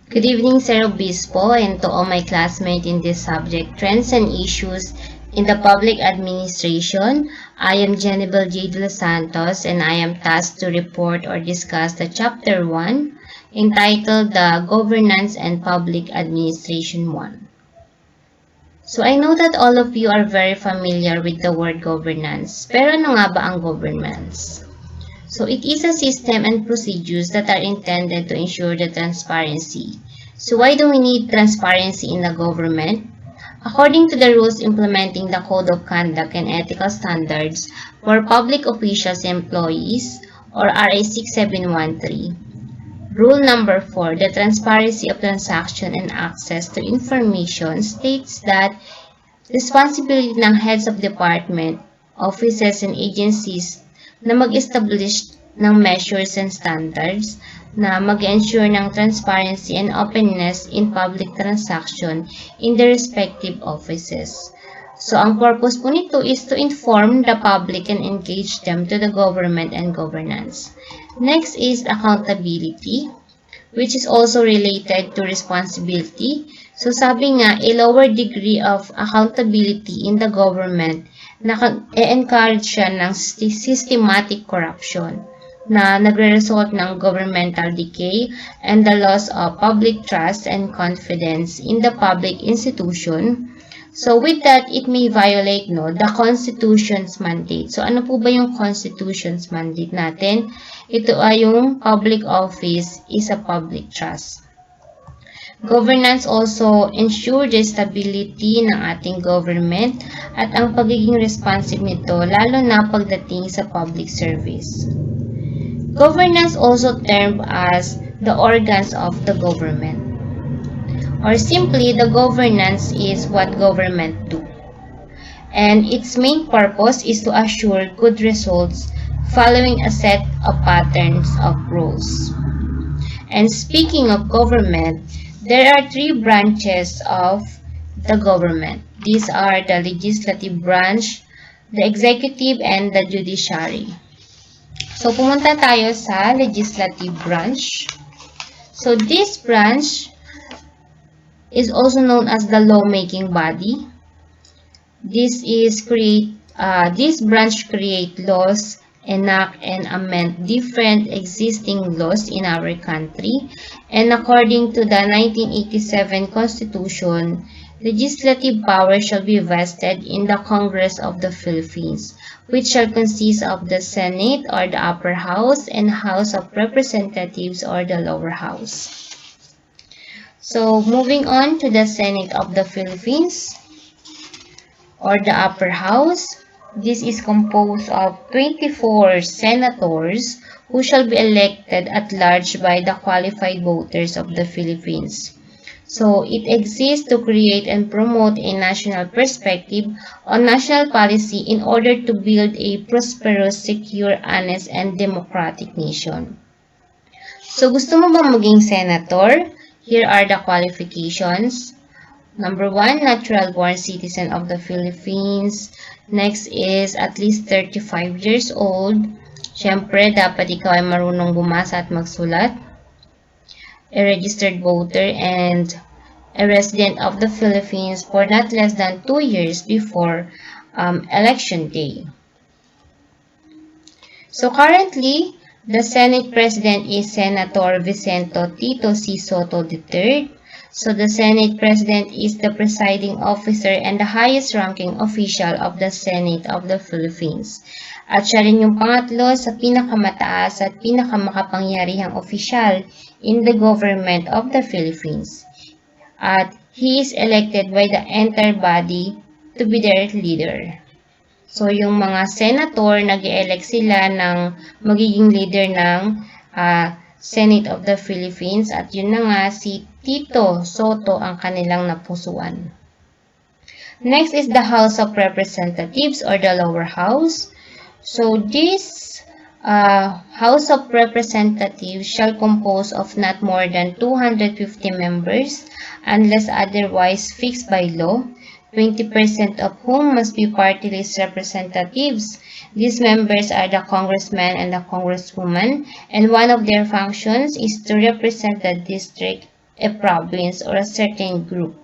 Good evening, Sir Obispo, and to all my classmates in this subject, Trends and Issues in the Public Administration. I am Jennifer J. De Los Santos, and I am tasked to report or discuss the Chapter 1, entitled The Governance and Public Administration 1. So I know that all of you are very familiar with the word governance. Pero ano nga ba ang governance? So it is a system and procedures that are intended to ensure the transparency. So why do we need transparency in the government? According to the rules implementing the Code of Conduct and Ethical Standards for Public Officials and Employees, or RA 6713, Rule number 4, the transparency of transaction and access to information states that responsibility ng heads of department, offices, and agencies na mag-establish ng measures and standards na mag-ensure ng transparency and openness in public transaction in the respective offices. So, ang purpose po nito is to inform the public and engage them to the government and governance. Next is accountability, which is also related to responsibility. So sabi nga, a lower degree of accountability in the government na encourage siya ng systematic corruption na nagre-result ng governmental decay and the loss of public trust and confidence in the public institution. So with that, it may violate the Constitution's mandate. So ano po ba yung Constitution's mandate natin? Ito ay yung public office is a public trust. Governance also ensure the stability ng ating government at ang pagiging responsive nito lalo na pagdating sa public service. Governance also termed as the organs of the government. Or simply, the governance is what government do. And its main purpose is to assure good results following a set of patterns of rules. And speaking of government, there are three branches of the government. These are the legislative branch, the executive, and the judiciary. So, pumunta tayo sa legislative branch. So, this branch is also known as the lawmaking body. This branch create laws, enact and amend different existing laws in our country. And according to the 1987 Constitution, legislative power shall be vested in the Congress of the Philippines, which shall consist of the Senate or the upper house and House of Representatives or the lower house. So, moving on to the Senate of the Philippines or the upper house. This is composed of 24 senators who shall be elected at large by the qualified voters of the Philippines. So, it exists to create and promote a national perspective on national policy in order to build a prosperous, secure, honest, and democratic nation. So, gusto mo ba maging senator? Here are the qualifications. Number 1, natural-born citizen of the Philippines. Next is at least 35 years old. Siyempre, dapat ikaw ay marunong bumasa at magsulat. A registered voter and a resident of the Philippines for not less than 2 years before election day. So currently, the Senate President is Senator Vicento Tito C. Soto III. So the Senate President is the presiding officer and the highest-ranking official of the Senate of the Philippines. At siya rin yung pangatlo sa pinakamataas at pinakamakapangyarihang opisyal in the government of the Philippines. At he is elected by the entire body to be their leader. So, yung mga senator, nag-elect sila ng magiging leader ng Senate of the Philippines. At yun na nga, si Tito Soto ang kanilang napusuan. Next is the House of Representatives or the lower house. So, this House of Representatives shall compose of not more than 250 members unless otherwise fixed by law. 20% of whom must be party list representatives. These members are the congressman and the congresswoman, and one of their functions is to represent the district a province, or a certain group.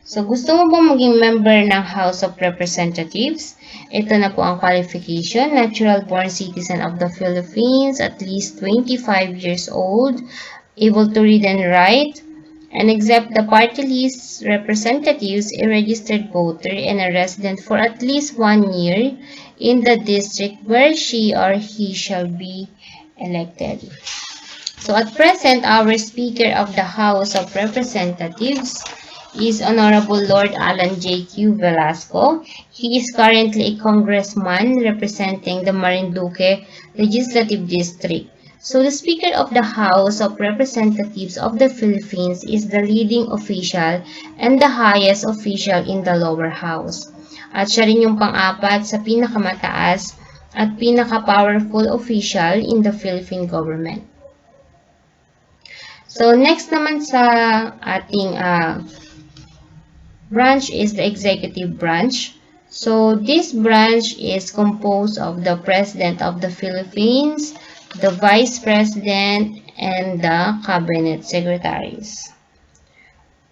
So, gusto mo bang maging member ng House of Representatives? Ito na po ang qualification. Natural-born citizen of the Philippines, at least 25 years old, able to read and write, and except the party list representatives, a registered voter, and a resident for at least 1 year in the district where she or he shall be elected. So at present, our Speaker of the House of Representatives is Honorable Lord Alan J.Q. Velasco. He is currently a congressman representing the Marinduque Legislative District. So the Speaker of the House of Representatives of the Philippines is the leading official and the highest official in the lower house. At siya rin yung pang-apat sa pinakamataas at pinaka-powerful official in the Philippine government. So next naman sa ating branch is the executive branch. So this branch is composed of the President of the Philippines, the Vice President, and the Cabinet Secretaries.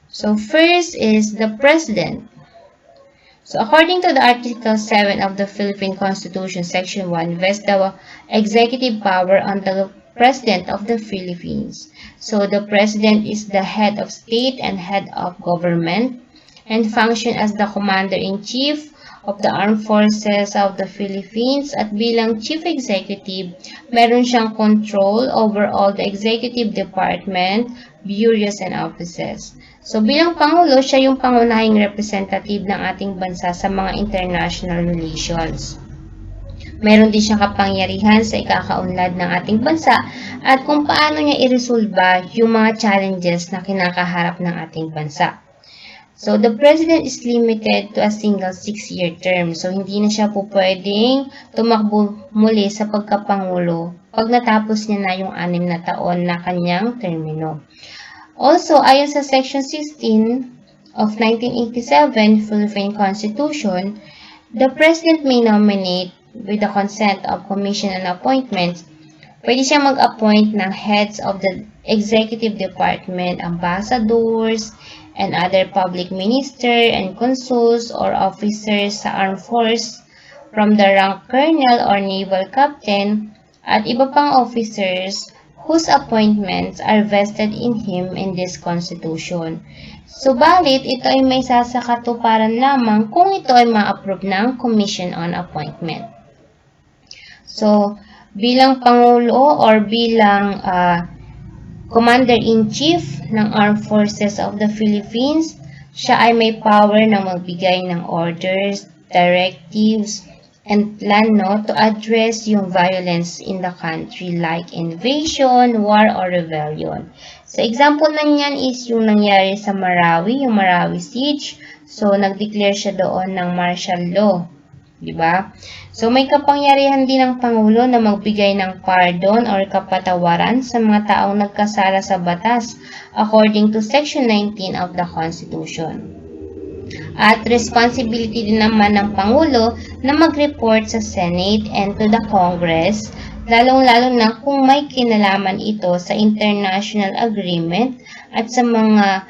So first is the President. So according to the Article 7 of the Philippine Constitution, Section 1, vests the executive power on the President of the Philippines. So the President is the head of state and head of government, and function as the Commander-in-Chief of the Armed Forces of the Philippines, at bilang Chief Executive, meron siyang control over all the executive department, bureaus, and offices. So bilang Pangulo, siya yung pangunahing representative ng ating bansa sa mga international relations. Meron din siyang kapangyarihan sa ikakaunlad ng ating bansa at kung paano niya iresolba yung mga challenges na kinakaharap ng ating bansa. So, the President is limited to a single 6-year term. So, hindi na siya po pwedeng tumakbo muli sa pagkapangulo pag natapos niya na yung 6 na taon na kanyang termino. Also, ayon sa Section 16 of 1987 Philippine Constitution, the President may nominate with the consent of Commission on Appointments. Pwede siya mag-appoint ng heads of the executive department, ambassadors, and other public minister and consuls or officers sa armed force from the rank colonel or naval captain at iba pang officers whose appointments are vested in him in this Constitution. Subalit, ito ay may sasakatuparan lamang kung ito ay ma-approve ng Commission on Appointment. So, bilang Pangulo or bilang Commander-in-Chief ng Armed Forces of the Philippines, siya ay may power na magbigay ng orders, directives, and plan to address yung violence in the country like invasion, war, or rebellion. So, example na niyan is yung nangyari sa Marawi, yung Marawi Siege. So, nag-declare siya doon ng martial law. Diba? So, may kapangyarihan din ng Pangulo na magbigay ng pardon or kapatawaran sa mga taong nagkasala sa batas according to Section 19 of the Constitution. At responsibility din naman ng Pangulo na mag-report sa Senate and to the Congress, lalong-lalo na kung may kinalaman ito sa international agreement at sa mga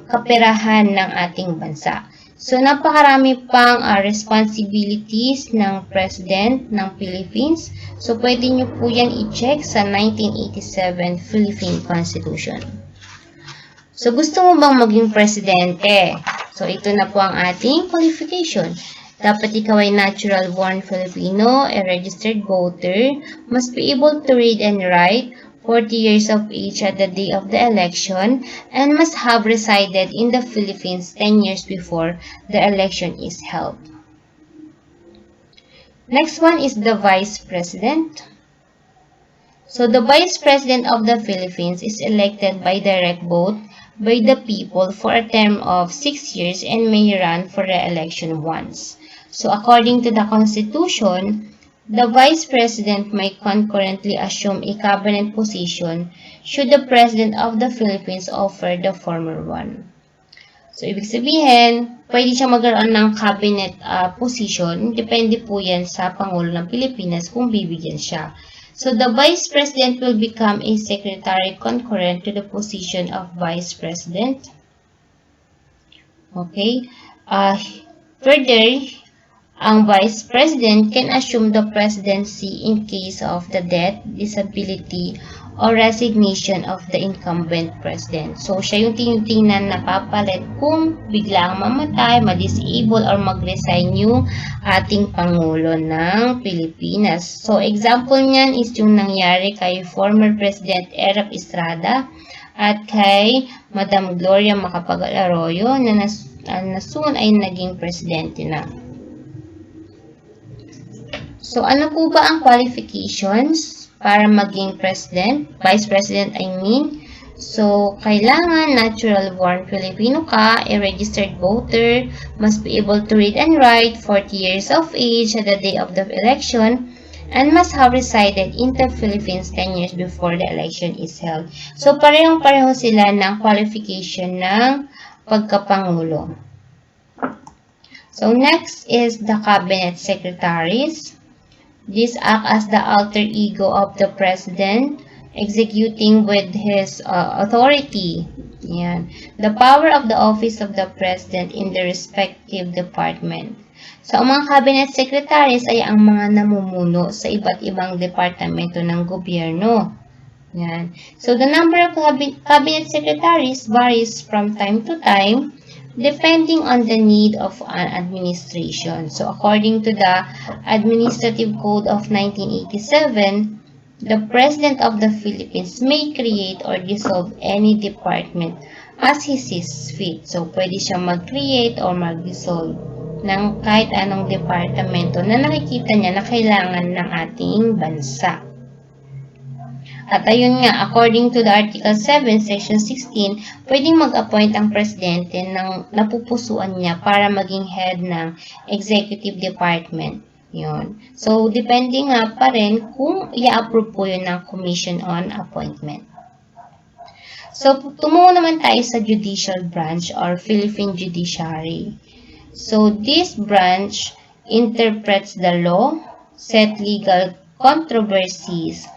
kaperahan ng ating bansa. So, napakarami pang responsibilities ng President ng Philippines. So, pwede nyo po yan i-check sa 1987 Philippine Constitution. So, gusto mo bang maging presidente? So, ito na po ang ating qualification. Dapat ikaw ay natural-born Filipino, a registered voter, must be able to read and write, 40 years of age at the day of the election, and must have resided in the Philippines 10 years before the election is held. Next one is the Vice President. So the Vice President of the Philippines is elected by direct vote by the people for a term of 6 years and may run for re-election once. So according to the Constitution, the Vice President may concurrently assume a cabinet position should the President of the Philippines offer the former one. So, ibig sabihin, pwede siya magkaroon ng cabinet position. Depende po yan sa Pangulo ng Pilipinas kung bibigyan siya. So the Vice President will become a secretary concurrent to the position of Vice President. Okay. Further, ang Vice President can assume the presidency in case of the death, disability, or resignation of the incumbent president. So, siya yung tinitingnan na papalit kung biglang mamatay, ma-disable, or mag-resign yung ating Pangulo ng Pilipinas. So, example niyan is yung nangyari kay former President Erap Estrada at kay Madam Gloria Macapagal-Arroyo na soon ay naging presidente na. So, ano po ba ang qualifications para maging president? Vice President, I mean. So, kailangan natural-born Filipino ka, a registered voter, must be able to read and write, 40 years of age at the day of the election, and must have resided in the Philippines 10 years before the election is held. So, parehong-pareho sila ng qualification ng pagkapangulo. So, next is the cabinet secretaries. These act as the alter ego of the president, executing with his authority. Yan. The power of the office of the president in the respective department. So, ang mga cabinet secretaries ay ang mga namumuno sa iba't ibang departamento ng gobyerno. Yan. So, the number of cabinet secretaries varies from time to time depending on the need of an administration. So, according to the Administrative Code of 1987, the President of the Philippines may create or dissolve any department as he sees fit. So, pwede siya mag-create or mag-dissolve ng kahit anong departamento na nakikita niya na kailangan ng ating bansa. At ayun nga, according to the Article 7, Section 16, pwedeng mag-appoint ang presidente ng napupusuan niya para maging head ng executive department. Yun. So, depende nga pa rin kung i-approve po yun ng Commission on Appointment. So, tumungo naman tayo sa judicial branch or Philippine Judiciary. So, this branch interprets the law, set legal controversies,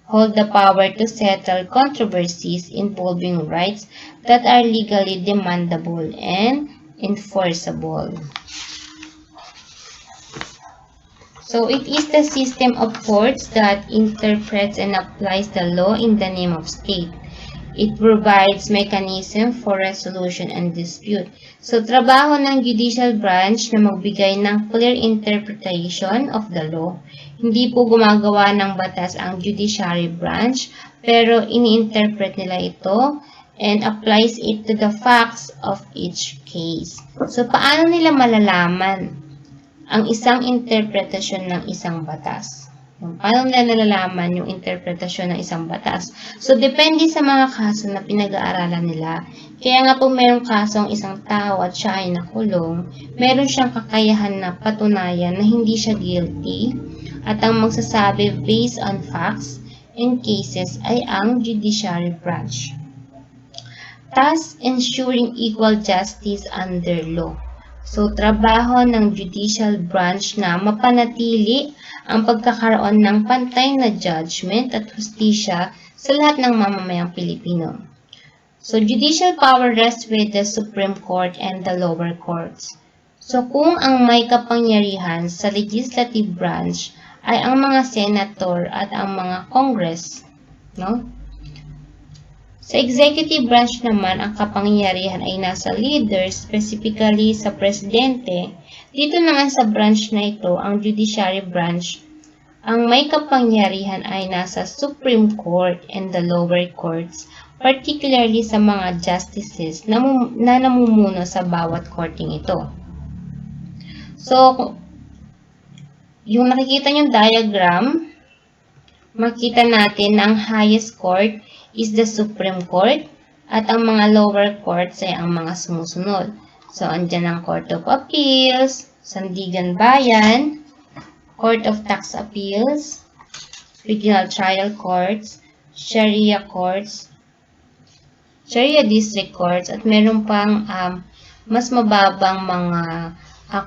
hold the power to settle controversies involving rights that are legally demandable and enforceable. So, it is the system of courts that interprets and applies the law in the name of state. It provides mechanism for resolution and dispute. So, trabaho ng judicial branch na magbigay ng clear interpretation of the law. Hindi po gumagawa ng batas ang judiciary branch, pero ini-interpret nila ito and applies it to the facts of each case. So, paano nila malalaman ang isang interpretasyon ng isang batas? Paano nila nalalaman yung interpretasyon ng isang batas? So, depende sa mga kaso na pinag-aaralan nila. Kaya nga po mayroong kaso ang isang tao at siya ay nakulong, meron siyang kakayahan na patunayan na hindi siya guilty at ang magsasabi based on facts and cases ay ang judiciary branch. Thus, ensuring equal justice under law. So, trabaho ng judicial branch na mapanatili ang pagkakaroon ng pantay na judgment at hustisya sa lahat ng mamamayang Pilipino. So, judicial power rests with the Supreme Court and the lower courts. So, kung ang may kapangyarihan sa legislative branch ay ang mga senator at ang mga Congress, no? Sa executive branch naman, ang kapangyarihan ay nasa leader, specifically sa presidente. Dito naman sa branch na ito, ang judiciary branch, ang may kapangyarihan ay nasa Supreme Court and the lower courts, particularly sa mga justices na namumuno sa bawat korting ito. So, yung nakikita yung diagram, makita natin na ang highest court is the Supreme Court at ang mga lower courts ay ang mga sumusunod. So, andyan ang Court of Appeals, Sandigan Bayan, Court of Tax Appeals, Regional Trial Courts, Sharia Courts, Sharia District Courts, at meron pang mas mababang mga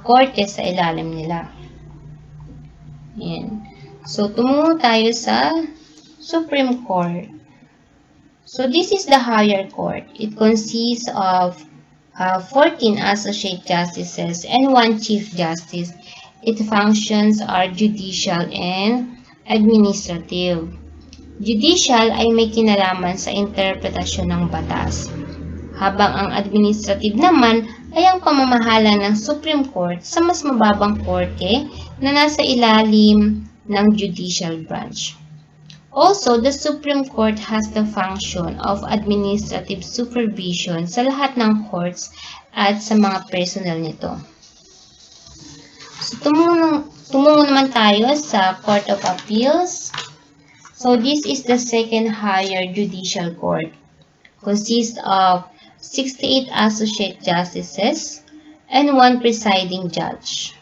korte sa ilalim nila. Yan. So, tumungo tayo sa Supreme Court. So, this is the higher court. It consists of 14 associate justices and 1 chief justice. Its functions are judicial and administrative. Judicial ay may kinalaman sa interpretasyon ng batas, habang ang administrative naman ay ang pamamahala ng Supreme Court sa mas mababang korte na nasa ilalim ng judicial branch. Also, the Supreme Court has the function of administrative supervision sa lahat ng courts at sa mga personnel nito. So, tumungo naman tayo sa Court of Appeals. So, this is the second higher judicial court. Consists of 68 associate justices and 1 presiding judge.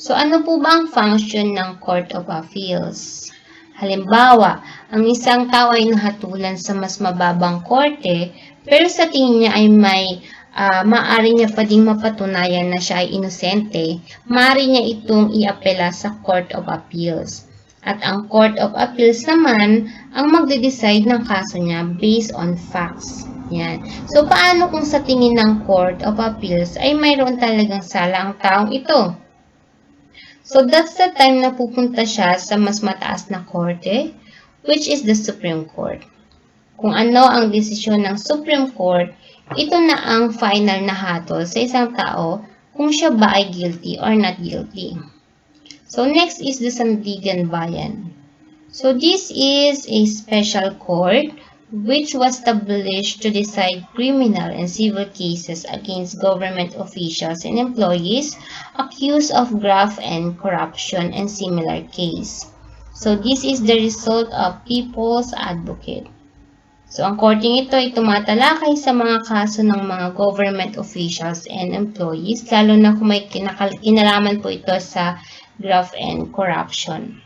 So, ano po ba ang function ng Court of Appeals? Halimbawa, ang isang tao ay nahatulan sa mas mababang korte, pero sa tingin niya ay maaari niya pa ding mapatunayan na siya ay inosente, maaari niya itong iapela sa Court of Appeals. At ang Court of Appeals naman ang magde-decide ng kaso niya based on facts. Yan. So, paano kung sa tingin ng Court of Appeals ay mayroon talagang sala ang taong ito? So, that's the time na pupunta siya sa mas mataas na korte, which is the Supreme Court. Kung ano ang desisyon ng Supreme Court, ito na ang final na hatol sa isang tao kung siya ba ay guilty or not guilty. So, next is the Sandigan Bayan. So, this is a special court which was established to decide criminal and civil cases against government officials and employees accused of graft and corruption and similar case. So, this is the result of People's Advocate. So, ang korting ito ay tumatalakay sa mga kaso ng mga government officials and employees, lalo na kung may kinalaman po ito sa graft and corruption.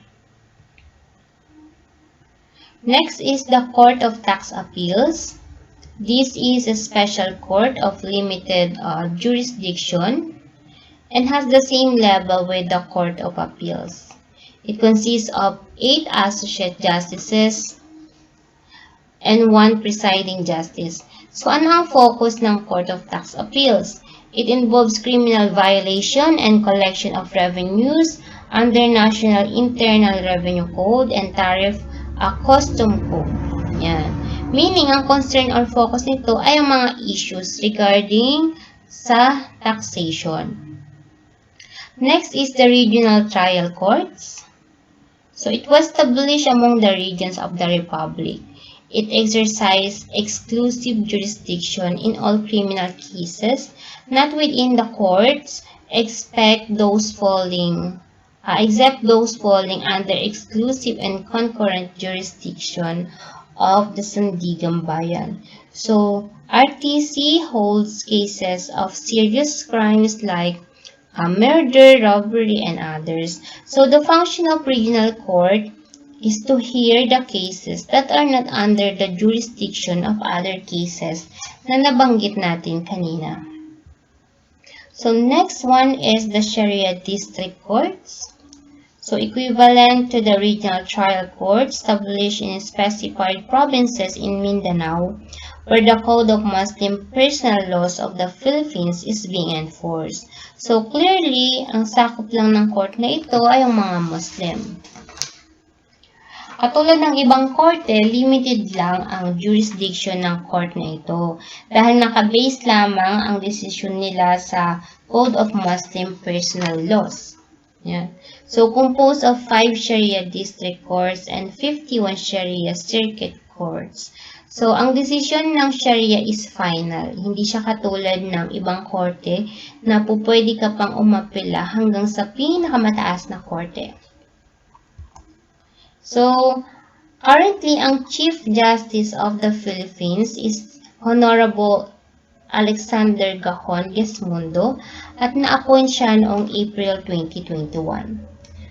Next is the Court of Tax Appeals. This is a special court of limited jurisdiction and has the same level with the Court of Appeals. It consists of 8 associate justices and 1 presiding justice. So, ano ang focus ng Court of Tax Appeals? It involves criminal violation and collection of revenues under National Internal Revenue Code and Tariff Custom Code. Yan. Meaning, ang concern or focus nito ay ang mga issues regarding sa taxation. Next is the Regional Trial Courts. So, it was established among the regions of the Republic. It exercised exclusive jurisdiction in all criminal cases, not within the courts, except those falling under exclusive and concurrent jurisdiction of the Sandigan Bayan. So, RTC holds cases of serious crimes like murder, robbery, and others. So, the function of regional court is to hear the cases that are not under the jurisdiction of other cases na nabanggit natin kanina. So, next one is the Sharia District Courts. So, equivalent to the regional trial courts established in specified provinces in Mindanao, where the Code of Muslim Personal Laws of the Philippines is being enforced. So, clearly, ang sakop lang ng court na ito ay ang mga Muslim. Katulad ng ibang korte, limited lang ang jurisdiction ng court na ito dahil nakabase lamang ang desisyon nila sa Code of Muslim Personal Laws. Yan. So, composed of 5 Sharia District Courts and 51 Sharia Circuit Courts. So, ang desisyon ng Sharia is final. Hindi siya katulad ng ibang korte na pupwede ka pang umapela hanggang sa pinakamataas na korte. So, currently, ang Chief Justice of the Philippines is Honorable Alexander Gajon Gesmundo at na-appoint siya noong April 2021.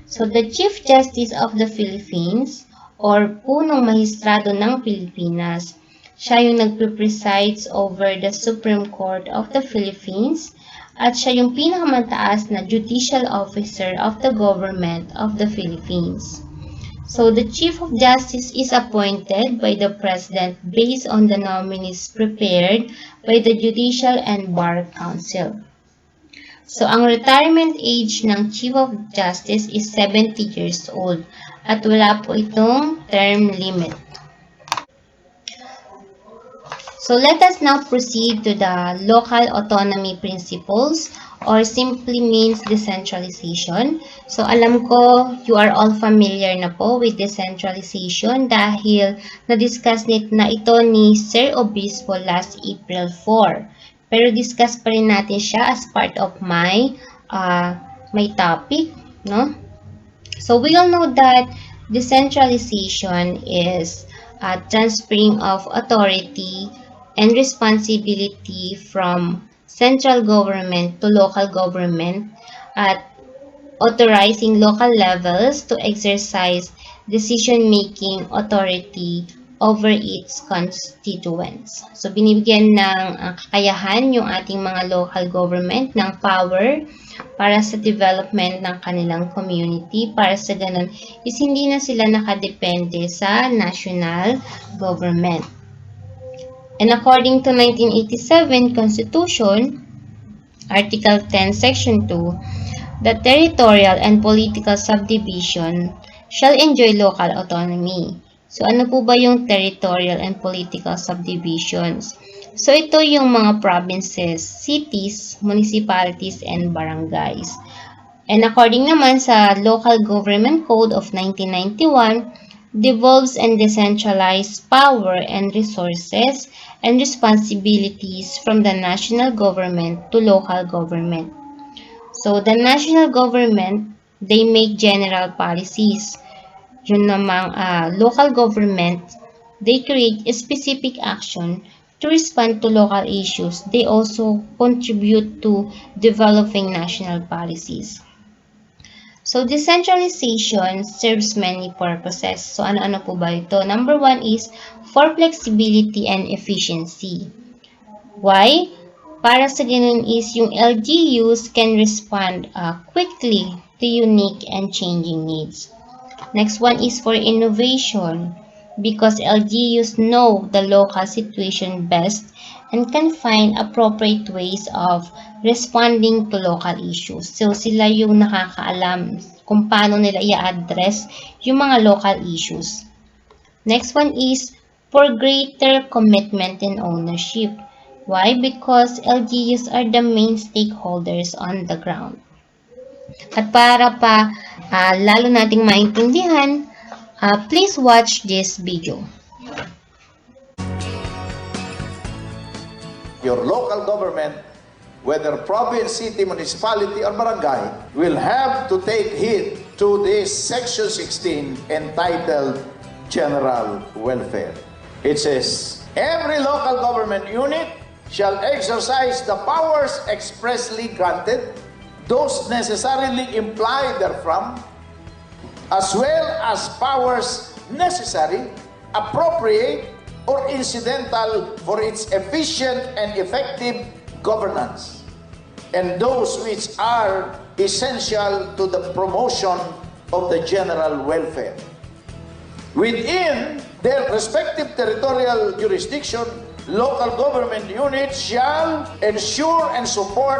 So, the Chief Justice of the Philippines or punong mahistrado ng Pilipinas, siya yung nagpe-presides over the Supreme Court of the Philippines at siya yung pinakamataas na judicial officer of the government of the Philippines. So the Chief of Justice is appointed by the President based on the nominees prepared by the Judicial and Bar Council. So ang retirement age ng Chief of Justice is 70 years old at wala po itong term limit. So let us now proceed to the local autonomy principles, or simply means decentralization. So alam ko you are all familiar na po with decentralization dahil na-discuss na ito ni Sir Obispo last April 4. Pero discuss pa rin natin siya as part of my topic, no? So we all know that decentralization is transferring of authority and responsibility from central government to local government at authorizing local levels to exercise decision-making authority over its constituents. So, binibigyan ng kakayahan yung ating mga local government ng power para sa development ng kanilang community. Para sa ganun, is hindi na sila nakadepende sa national government. And according to 1987 Constitution, Article 10, Section 2, the territorial and political subdivision shall enjoy local autonomy. So, ano po ba yung territorial and political subdivisions? So, ito yung mga provinces, cities, municipalities, and barangays. And according naman sa Local Government Code of 1991, devolves and decentralized power and resources and responsibilities from the national government to local government. So, the national government, they make general policies. Yun namang local government, they create a specific action to respond to local issues. They also contribute to developing national policies. So, decentralization serves many purposes. So, ano-ano po ba ito? Number one is for flexibility and efficiency. Why? Para sa ganun is yung LGUs can respond quickly to unique and changing needs. Next one is for innovation, because LGUs know the local situation best and can find appropriate ways of responding to local issues. So, sila yung nakakaalam kung paano nila i-address yung mga local issues. Next one is for greater commitment and ownership. Why? Because LGUs are the main stakeholders on the ground. At para pa lalo nating maintindihan, please watch this video. Your local government, whether province, city, municipality, or barangay, will have to take heed to this Section 16 entitled General Welfare. It says, every local government unit shall exercise the powers expressly granted, those necessarily implied therefrom, as well as powers necessary, appropriate, or incidental for its efficient and effective governance, and those which are essential to the promotion of the general welfare. Within their respective territorial jurisdiction, local government units shall ensure and support,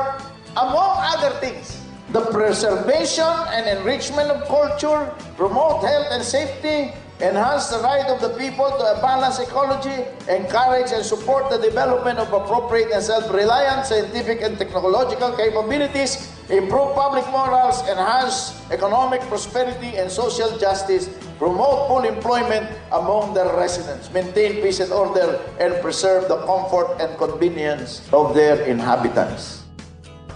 among other things, the preservation and enrichment of culture, promote health and safety, enhance the right of the people to a balanced ecology, encourage and support the development of appropriate and self-reliant scientific and technological capabilities, improve public morals, enhance economic prosperity and social justice, promote full employment among their residents, maintain peace and order, and preserve the comfort and convenience of their inhabitants.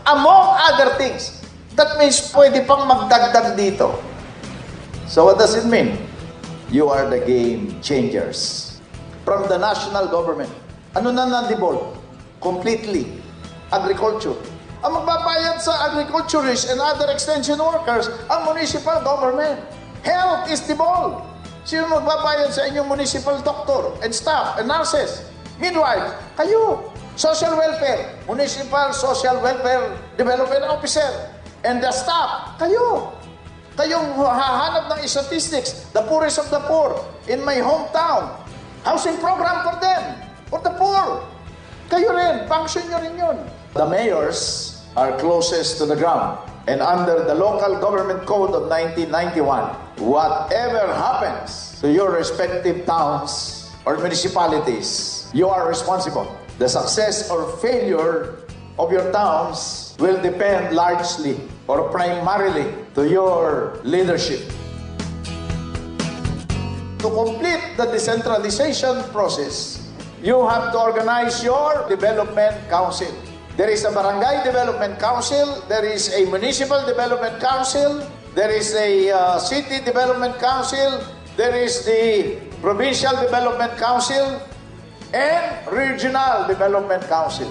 Among other things, that means pwede pang magdagdag dito. So what does it mean? You are the game changers. From the national government, ano na na-devolve? Completely. Agriculture. Ang magbabayad sa agriculturists and other extension workers, ang municipal government. Health is devolved. Sino magbabayad sa inyong municipal doctor and staff and nurses? Midwives, kayo. Social welfare, municipal social welfare development officer, and the staff, kayo. Kayong hahanap ng statistics, the poorest of the poor in my hometown. Housing program for them, for the poor. Kayo rin, function nyo rin yun. The mayors are closest to the ground. And under the Local Government Code of 1991, whatever happens to your respective towns or municipalities, you are responsible. The success or failure of your towns will depend largely or primarily to your leadership. To complete the decentralization process, you have to organize your development council. There is a barangay development council, there is a municipal development council, there is a city development council, there is the provincial development council, and regional development council.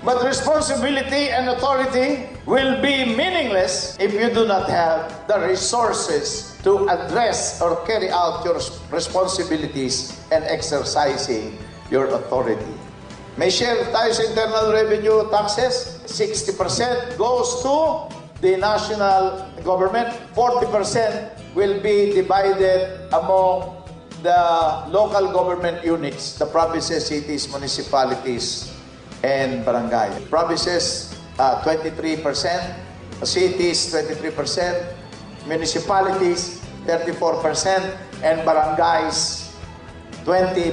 But responsibility and authority will be meaningless if you do not have the resources to address or carry out your responsibilities and exercising your authority. May share tayo sa internal revenue taxes. 60% goes to the national government. 40% will be divided among the local government units, the provinces, cities, municipalities, and barangay. Provinces, 23%, cities, 23%, municipalities, 34%, and barangays, 20%.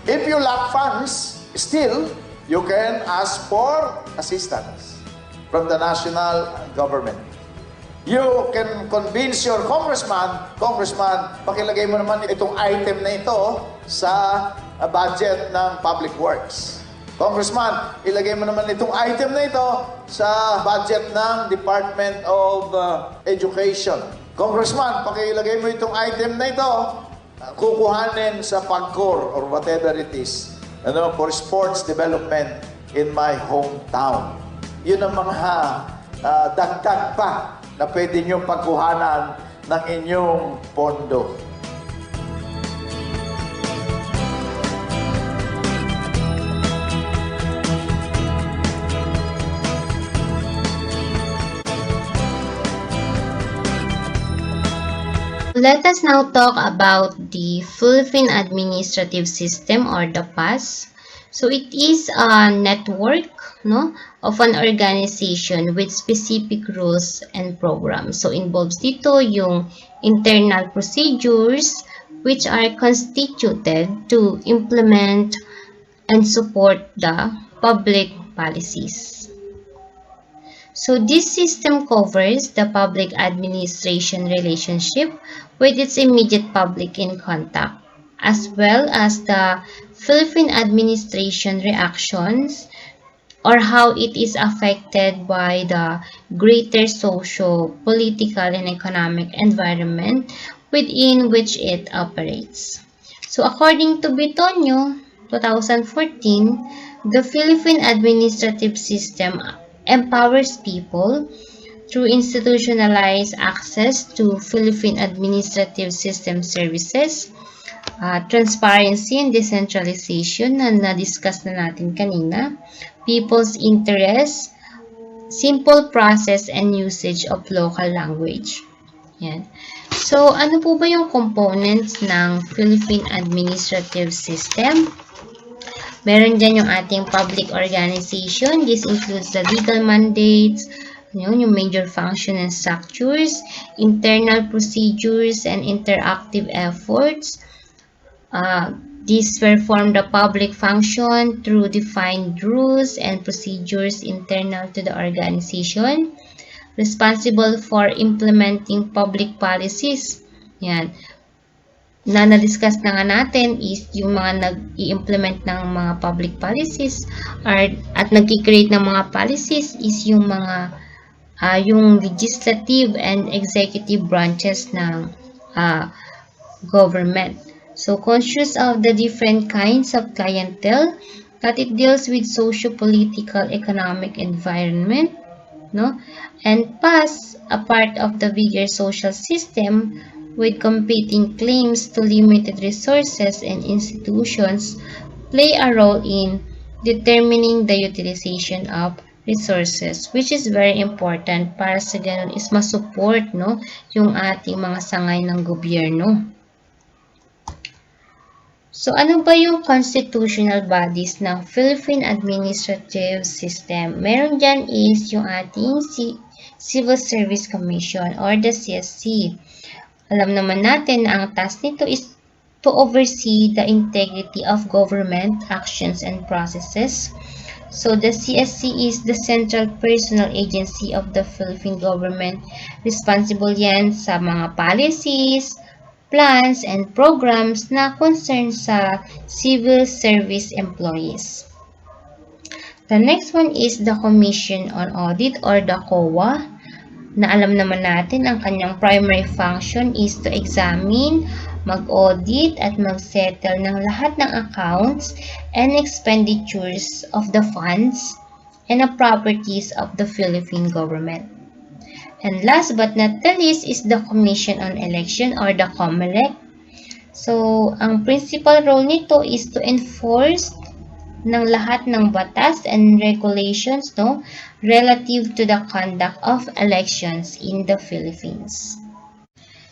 If you lack funds, still, you can ask for assistance from the national government. You can convince your congressman, pakilagay mo naman itong item na ito sa budget ng Public Works. Congressman, ilagay mo naman itong item na ito sa budget ng Department of Education. Congressman, pakilagay mo itong item na ito, kukuhanin sa PAGCOR or whatever it is, for sports development in my hometown. Yun ang mga dagdag pa na pwede niyong pagkuhanan ng inyong pondo. Let us now talk about the Philippine Administrative System or the PAS. So it is a network, of an organization with specific rules and programs. So involves dito yung internal procedures which are constituted to implement and support the public policies. So this system covers the public administration relationship with its immediate public in contact, as well as the Philippine administration reactions or how it is affected by the greater social, political, and economic environment within which it operates. So according to Bitonio, 2014, the Philippine administrative system empowers people through institutionalized access to Philippine administrative system services, transparency and decentralization na na-discuss na natin kanina, people's interest, simple process and usage of local language. Yan. So, ano po ba yung components ng Philippine administrative system? Meron dyan yung ating public organization. This includes the legal mandates, yung major function and structures, internal procedures, and interactive efforts. These perform the public function through defined rules and procedures internal to the organization. Responsible for implementing public policies. Yan. Na na-discuss na nga natin is yung mga nag-i-implement ng mga public policies at nag-create ng mga policies is yung mga yung legislative and executive branches ng government. So, conscious of the different kinds of clientele that it deals with socio-political economic environment, and PAS, a part of the bigger social system, with competing claims to limited resources and institutions play a role in determining the utilization of resources, which is very important para sa ganun is masupport, no, yung ating mga sangay ng gobyerno. So, ano ba yung constitutional bodies ng Philippine Administrative System? Meron dyan is yung ating Civil Service Commission or the CSC. Alam naman natin na ang task nito is to oversee the integrity of government actions and processes. So, the CSC is the Central Personnel Agency of the Philippine Government. Responsible yan sa mga policies, plans, and programs na concern sa civil service employees. The next one is the Commission on Audit or the COA, na alam naman natin ang kanyang primary function is to examine, mag-audit at mag-settle ng lahat ng accounts and expenditures of the funds and the properties of the Philippine government. And last but not the least is the Commission on Election or the COMELEC. So, ang principal role nito is to enforce ng lahat ng batas and regulations, no, relative to the conduct of elections in the Philippines.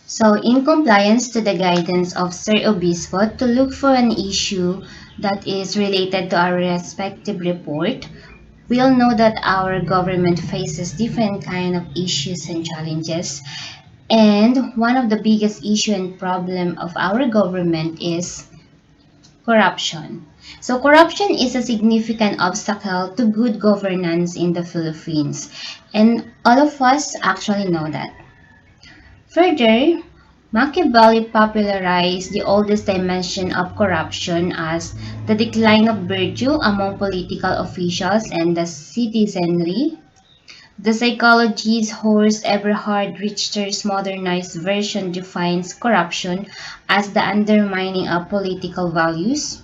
So, in compliance to the guidance of Sir Obispo to look for an issue that is related to our respective report, we all know that our government faces different kind of issues and challenges. And one of the biggest issue and problem of our government is corruption. So corruption is a significant obstacle to good governance in the Philippines. And all of us actually know that. Further, Machiavelli popularized the oldest dimension of corruption as the decline of virtue among political officials and the citizenry. The psychologist Horst Eberhard Richter's modernized version defines corruption as the undermining of political values,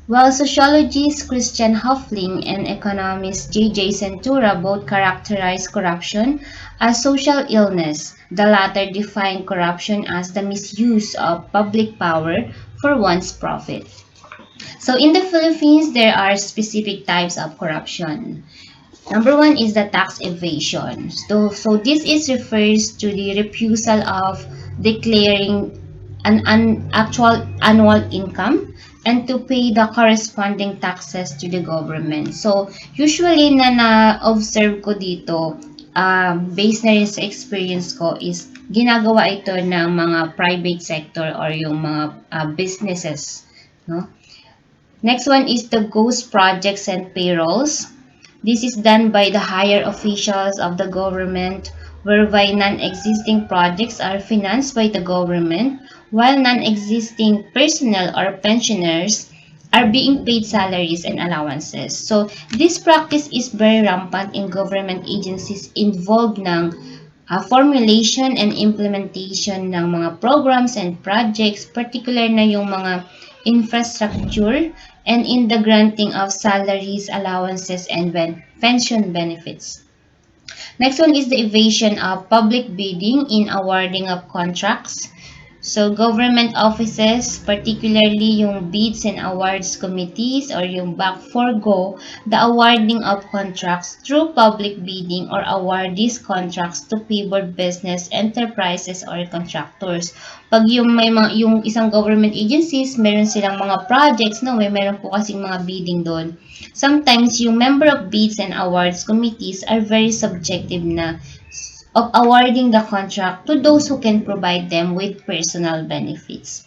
while sociologist Christian Hoffling and economist J.J. Centura both characterize corruption as social illness. The latter define corruption as the misuse of public power for one's profit. So in the Philippines, there are specific types of corruption. Number one is the tax evasion. So this refers to the refusal of declaring an actual annual income and to pay the corresponding taxes to the government. So usually na-observe ko dito, based na rin sa experience ko, is ginagawa ito ng mga private sector or yung mga businesses, no? Next one is the ghost projects and payrolls. This is done by the higher officials of the government, whereby non-existing projects are financed by the government, while non-existing personnel or pensioners are being paid salaries and allowances. So, this practice is very rampant in government agencies involved ng formulation and implementation ng mga programs and projects, particular na yung mga infrastructure and in the granting of salaries, allowances, and pension benefits. Next one is the evasion of public bidding in awarding of contracts. So, government offices, particularly yung bids and awards committees or yung back forgo, the awarding of contracts through public bidding or award these contracts to favored business enterprises or contractors. Pag yung yung isang government agencies, meron silang mga projects, no, meron po kasing mga bidding doon. Sometimes yung member of bids and awards committees are very subjective na of awarding the contract to those who can provide them with personal benefits.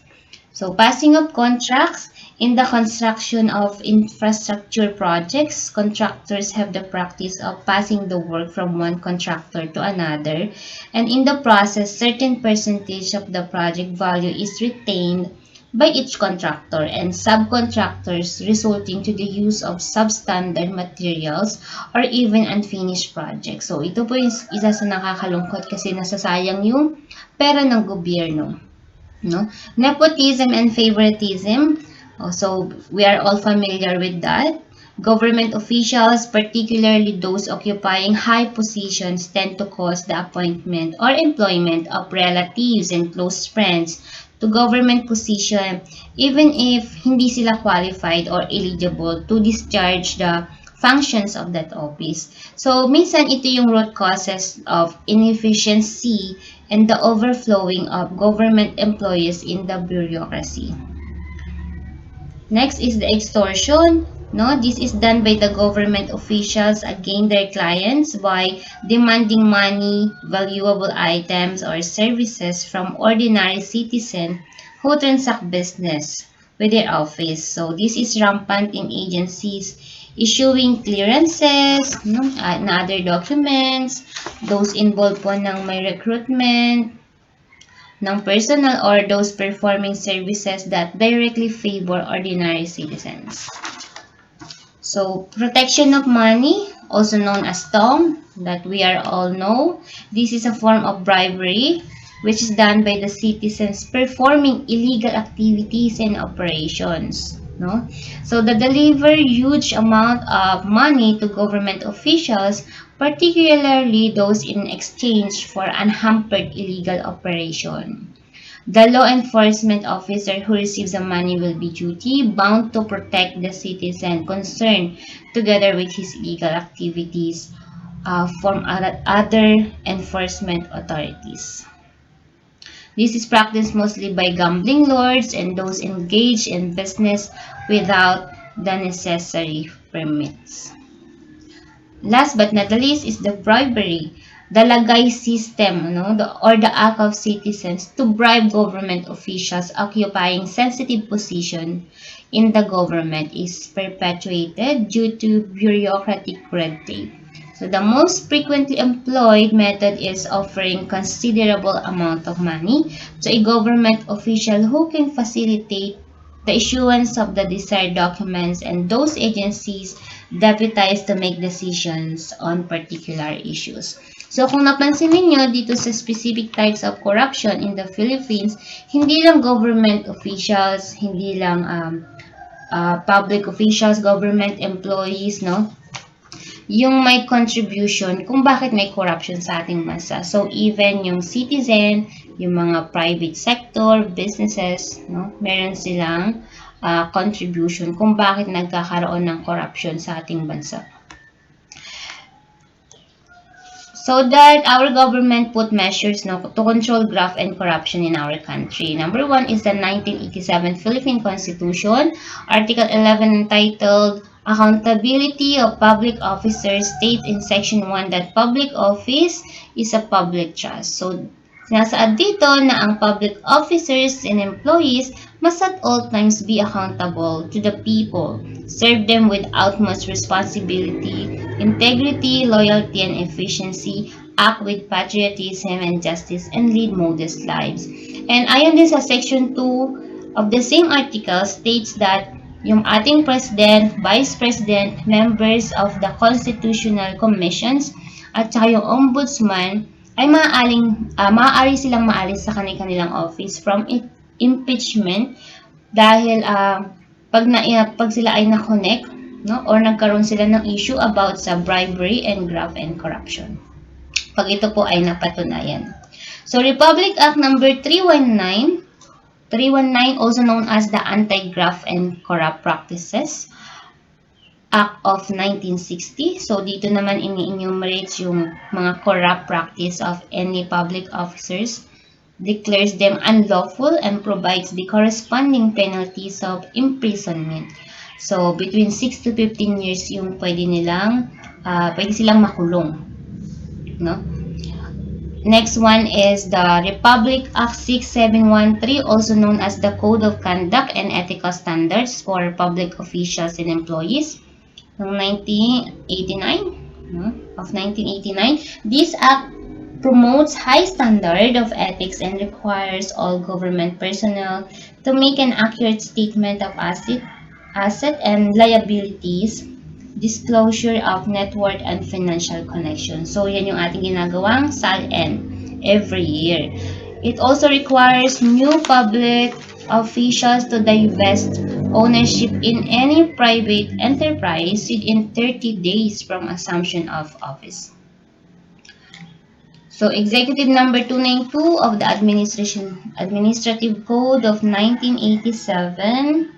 So, passing of contracts in the construction of infrastructure projects, contractors have the practice of passing the work from one contractor to another, and in the process, certain percentage of the project value is retained by each contractor and subcontractors, resulting to the use of substandard materials or even unfinished projects. So, ito po yung isa sa nakakalungkot kasi nasasayang yung pera ng gobyerno. No? Nepotism and favoritism. So, we are all familiar with that. Government officials, particularly those occupying high positions, tend to cause the appointment or employment of relatives and close friends to government position even if hindi sila qualified or eligible to discharge the functions of that office. So, minsan ito yung root causes of inefficiency and the overflowing of government employees in the bureaucracy. Next is the extortion. No, this is done by the government officials against their clients by demanding money, valuable items, or services from ordinary citizens who transact business with their office. So this is rampant in agencies issuing clearances, no, and other documents, those involved po ng may recruitment, ng personnel or those performing services that directly favor ordinary citizens. So, protection of money, also known as TOM, that we are all know. This is a form of bribery which is done by the citizens performing illegal activities and operations. No? So, they deliver huge amount of money to government officials, particularly those in exchange for unhampered illegal operation. The law enforcement officer who receives the money will be duty-bound to protect the citizen concerned together with his legal activities from other enforcement authorities. This is practiced mostly by gambling lords and those engaged in business without the necessary permits. Last but not the least is the bribery. The lagay system, no, or the act of citizens to bribe government officials occupying sensitive position in the government is perpetuated due to bureaucratic red tape. So the most frequently employed method is offering considerable amount of money to a government official who can facilitate the issuance of the desired documents and those agencies deputized to make decisions on particular issues. So kung napansin niyo dito sa specific types of corruption in the Philippines, hindi lang government officials, hindi lang public officials, government employees, no? Yung may contribution kung bakit may corruption sa ating bansa. So even yung citizen, yung mga private sector, businesses, no? Meron silang contribution kung bakit nagkakaroon ng corruption sa ating bansa. So that our government put measures, no, to control graft and corruption in our country. Number 1 is the 1987 Philippine Constitution, Article 11 entitled Accountability of Public Officers states in Section 1 that public office is a public trust. So, sinasaad dito na ang public officers and employees must at all times be accountable to the people, serve them with utmost responsibility, integrity, loyalty, and efficiency, act with patriotism and justice, and lead modest lives. And ayon din sa Section 2 of the same article states that yung ating President, Vice President, members of the Constitutional Commissions, at saka yung Ombudsman ay maaari silang maalis sa kanilang office from impeachment dahil pag sila ay na-connect, no, or nagkaroon sila ng issue about sa bribery and graft and corruption. Pag ito po ay napatunayan. So, Republic Act number 319, also known as the Anti-Graft and Corrupt Practices Act of 1960. So, dito naman ini-enumerate yung mga corrupt practice of any public officers, declares them unlawful, and provides the corresponding penalties of imprisonment. So, between 6 to 15 years yung pwede silang makulong. No? Next one is the Republic Act 6713, also known as the Code of Conduct and Ethical Standards for Public Officials and Employees, ng 1989. This act promotes high standard of ethics and requires all government personnel to make an accurate statement of asset and liabilities, disclosure of net worth and financial connections. So, yan yung ating ginagawang SALN every year. It also requires new public officials to divest ownership in any private enterprise within 30 days from assumption of office. So, Executive Number 292 of the Administrative Code of 1987.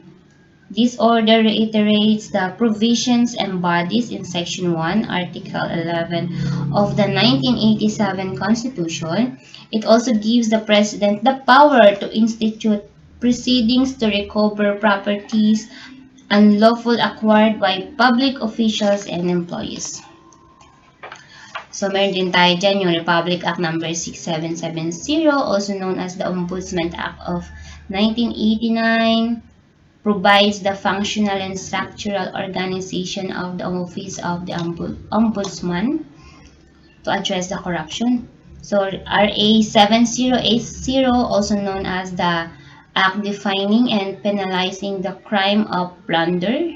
This order reiterates the provisions embodied in Section 1, Article 11 of the 1987 Constitution. It also gives the President the power to institute proceedings to recover properties unlawfully acquired by public officials and employees. So, meron din tayo dyan yung Republic Act Number 6770, also known as the Ombudsman Act of 1989, provides the functional and structural organization of the Office of the Ombudsman to address the corruption. So, RA 7080, also known as the Act defining and penalizing the crime of plunder.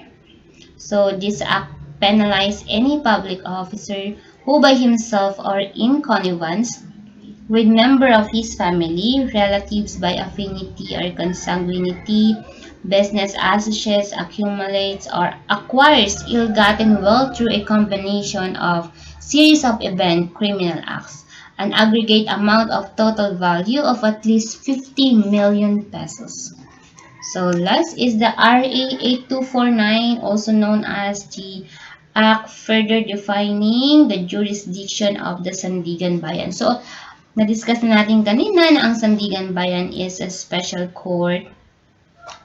So, this act penalizes any public officer who by himself or in connivance with member of his family, relatives by affinity or consanguinity, business associates, accumulates or acquires ill-gotten wealth through a combination of series of event criminal acts, an aggregate amount of total value of at least 50 million pesos. So last is the RA 8249, also known as the Act further defining the jurisdiction of the Sandigan Bayan. So, na-discuss na natin kanina na ang Sandigan Bayan is a special court,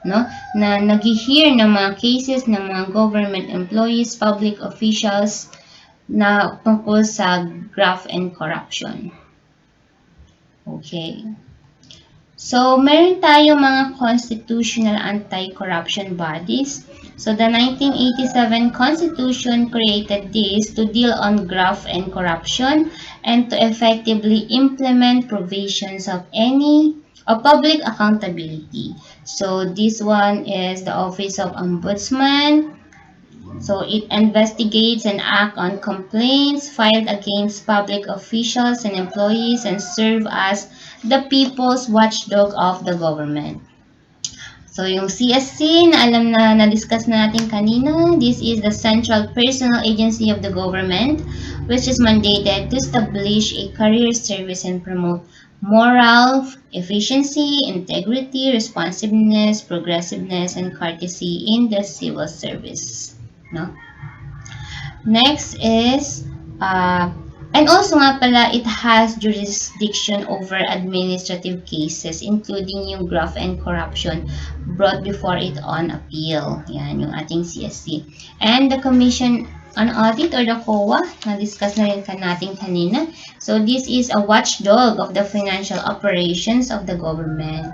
no, na nag-hear ng mga cases ng mga government employees, public officials na tungkol sa graft and corruption. Okay. So, meron tayong mga constitutional anti-corruption bodies. So, the 1987 Constitution created this to deal on graft and corruption and to effectively implement provisions of public accountability. So, this one is the Office of Ombudsman. So, it investigates and acts on complaints filed against public officials and employees and serve as the people's watchdog of the government. So, yung CSC, na alam na na-discuss na natin kanina, this is the Central Personnel Agency of the government, which is mandated to establish a career service and promote moral, efficiency, integrity, responsiveness, progressiveness, and courtesy in the civil service. No? Next is, and also nga pala, it has jurisdiction over administrative cases, including yung graft and corruption brought before it on appeal. Yan, yung ating CSC. And the Commission on Audit or the COA, na-discuss na rin natin kanina. So, this is a watchdog of the financial operations of the government.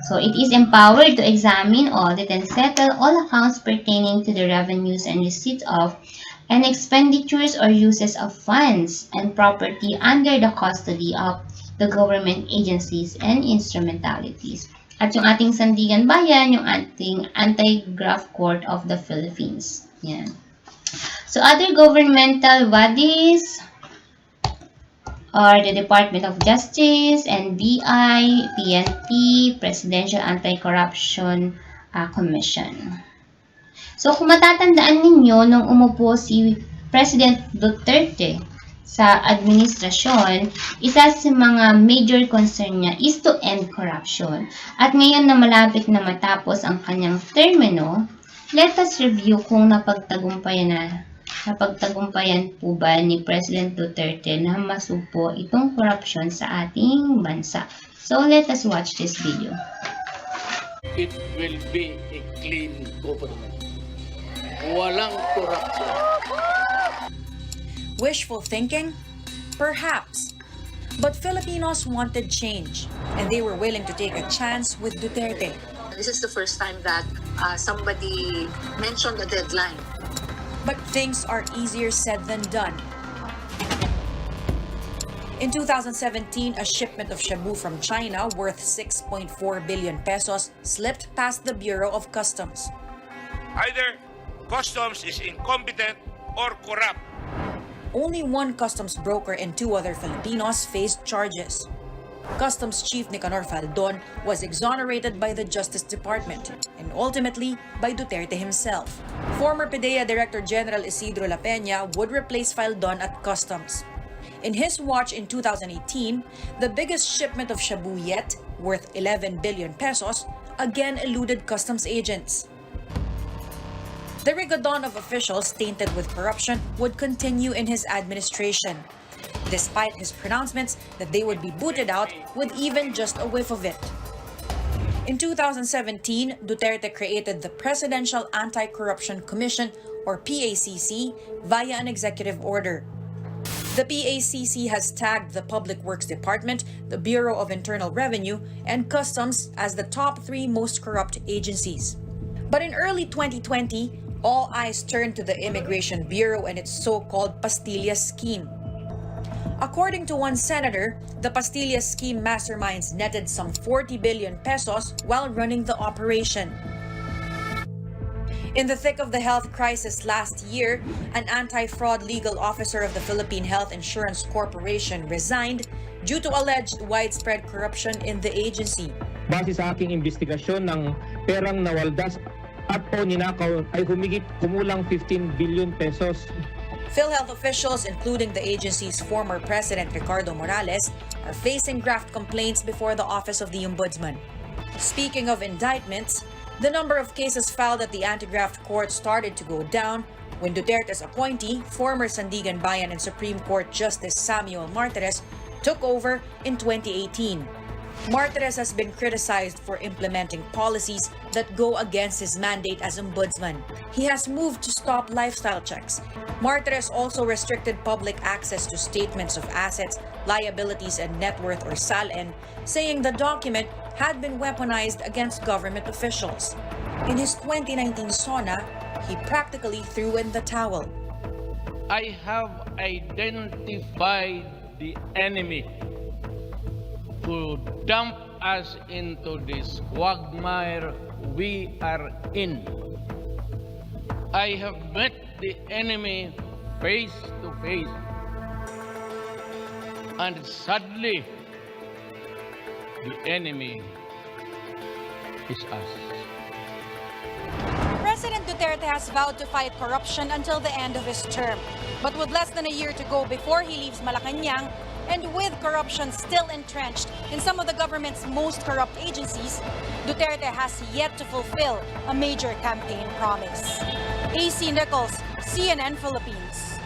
So, it is empowered to examine, audit, and settle all accounts pertaining to the revenues and receipts of and expenditures or uses of funds and property under the custody of the government agencies and instrumentalities. At yung ating Sandigan Bayan, yung ating Anti-Graft Court of the Philippines. Yan. So, other governmental bodies are the Department of Justice, NBI, PNP, Presidential Anti-Corruption Commission. So, kung matatandaan ninyo, nung umupo si President Duterte sa administrasyon, isa sa mga major concern niya is to end corruption. At ngayon na malapit na matapos ang kanyang termino, let us review kung napagtagumpayan po ba ni President Duterte na masupo itong corruption sa ating bansa. So, let us watch this video. It will be a clean government. Walang corruption. Wishful thinking? Perhaps. But Filipinos wanted change, and they were willing to take a chance with Duterte. This is the first time that somebody mentioned a deadline. But things are easier said than done. In 2017, a shipment of shabu from China worth 6.4 billion pesos slipped past the Bureau of Customs. Either customs is incompetent or corrupt. Only one customs broker and two other Filipinos faced charges. Customs Chief Nicanor Faldon was exonerated by the Justice Department and ultimately by Duterte himself. Former PDEA Director General Isidro La Peña would replace Faldon at Customs. In his watch in 2018, the biggest shipment of shabu yet, worth 11 billion pesos, again eluded customs agents. The rigodon of officials tainted with corruption would continue in his administration, despite his pronouncements that they would be booted out with even just a whiff of it. In 2017, Duterte created the Presidential Anti-Corruption Commission, or PACC, via an executive order. The PACC has tagged the Public Works Department, the Bureau of Internal Revenue, and Customs as the top 3 most corrupt agencies. But in early 2020, all eyes turned to the Immigration Bureau and its so-called Pastillas scheme. According to one senator, the Pastillas scheme masterminds netted some 40 billion pesos while running the operation. In the thick of the health crisis last year, an anti-fraud legal officer of the Philippine Health Insurance Corporation resigned due to alleged widespread corruption in the agency. Base sa aking investigasyon ng perang nawaldas at o ninakaw ay humigit kumulang 15 billion pesos. PhilHealth officials, including the agency's former president Ricardo Morales, are facing graft complaints before the Office of the Ombudsman. Speaking of indictments, the number of cases filed at the anti-graft court started to go down when Duterte's appointee, former Sandigan Bayan and Supreme Court Justice Samuel Martires, took over in 2018. Martires has been criticized for implementing policies that go against his mandate as ombudsman. He has moved to stop lifestyle checks. Martires also restricted public access to statements of assets, liabilities, and net worth, or SALN, saying the document had been weaponized against government officials. In his 2019 SONA, he practically threw in the towel. I have identified the enemy to dump us into this quagmire we are in. I have met the enemy face to face, and sadly, the enemy is us. President Duterte has vowed to fight corruption until the end of his term. But with less than a year to go before he leaves Malacanang, and with corruption still entrenched in some of the government's most corrupt agencies, Duterte has yet to fulfill a major campaign promise. AC Nichols, CNN Philippines.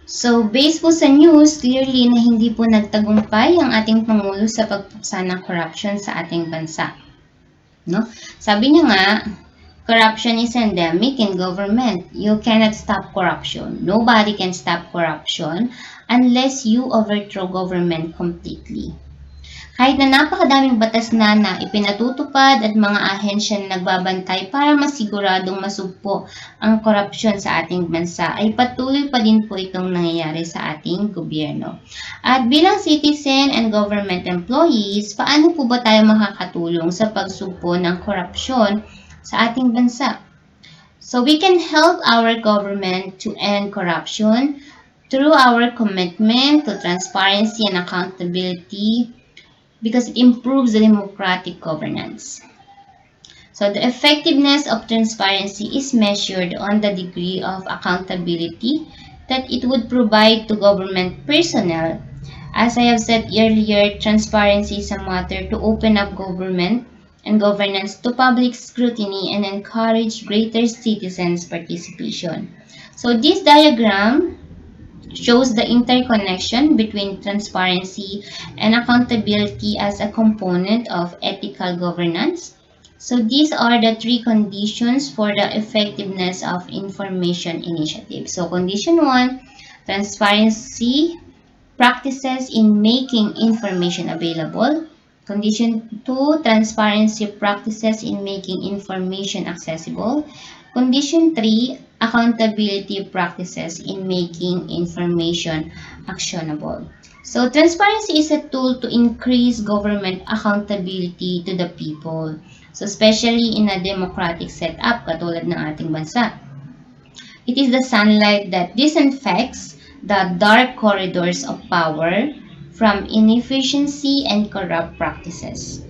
So, based po sa news, clearly na hindi po nagtagumpay ang ating Pangulo sa pagpuksa ng corruption sa ating bansa. No? Sabi niya nga, corruption is endemic in government. You cannot stop corruption. Nobody can stop corruption unless you overthrow government completely. Kahit na napakadaming batas na ipinatutupad at mga ahensya na nagbabantay para masiguradong masugpo ang korupsyon sa ating bansa, ay patuloy pa din po itong nangyayari sa ating gobyerno. At bilang citizen and government employees, paano po ba tayo makakatulong sa pagsugpo ng korupsyon sa ating bansa? So we can help our government to end corruption through our commitment to transparency and accountability, because it improves the democratic governance. So the effectiveness of transparency is measured on the degree of accountability that it would provide to government personnel. As I have said earlier, transparency is a matter to open up government and governance to public scrutiny and encourage greater citizens' participation. So this diagram shows the interconnection between transparency and accountability as a component of ethical governance. So these are the 3 conditions for the effectiveness of information initiative. So condition 1, transparency practices in making information available. Condition 2, transparency practices in making information accessible. Condition 3, accountability practices in making information actionable. So, transparency is a tool to increase government accountability to the people. So, especially in a democratic setup katulad ng ating bansa. It is the sunlight that disinfects the dark corridors of power from inefficiency and corrupt practices.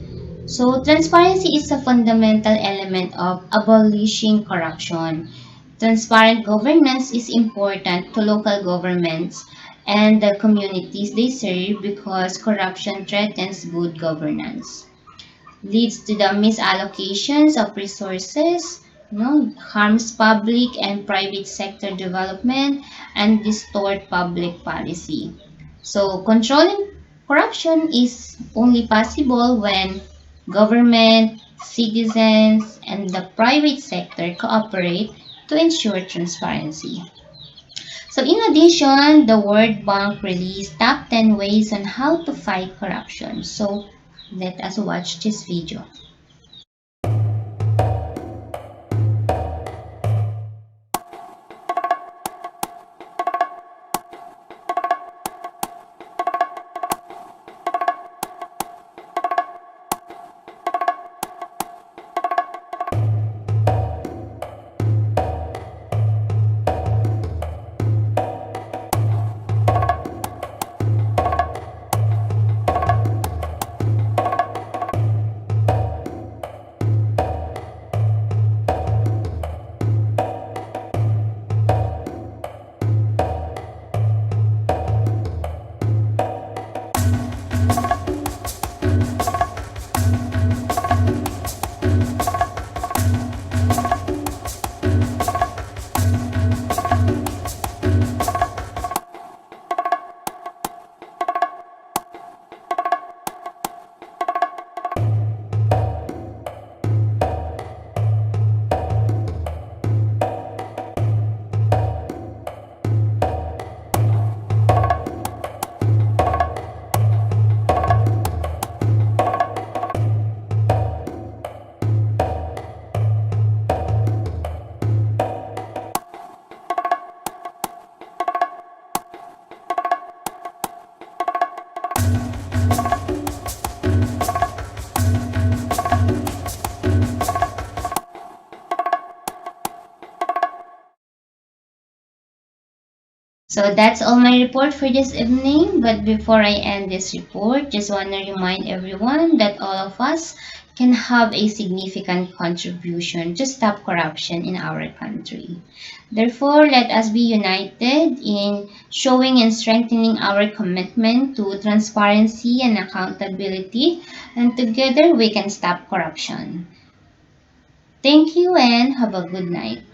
So, transparency is a fundamental element of abolishing corruption. Transparent governance is important to local governments and the communities they serve because corruption threatens good governance, leads to the misallocations of resources, harms public and private sector development, and distort public policy. So controlling corruption is only possible when government, citizens, and the private sector cooperate to ensure transparency. So in addition, the World Bank released top 10 ways on how to fight corruption. So let us watch this video. So that's all my report for this evening. But before I end this report, just want to remind everyone that all of us can have a significant contribution to stop corruption in our country. Therefore, let us be united in showing and strengthening our commitment to transparency and accountability, and together we can stop corruption. Thank you and have a good night.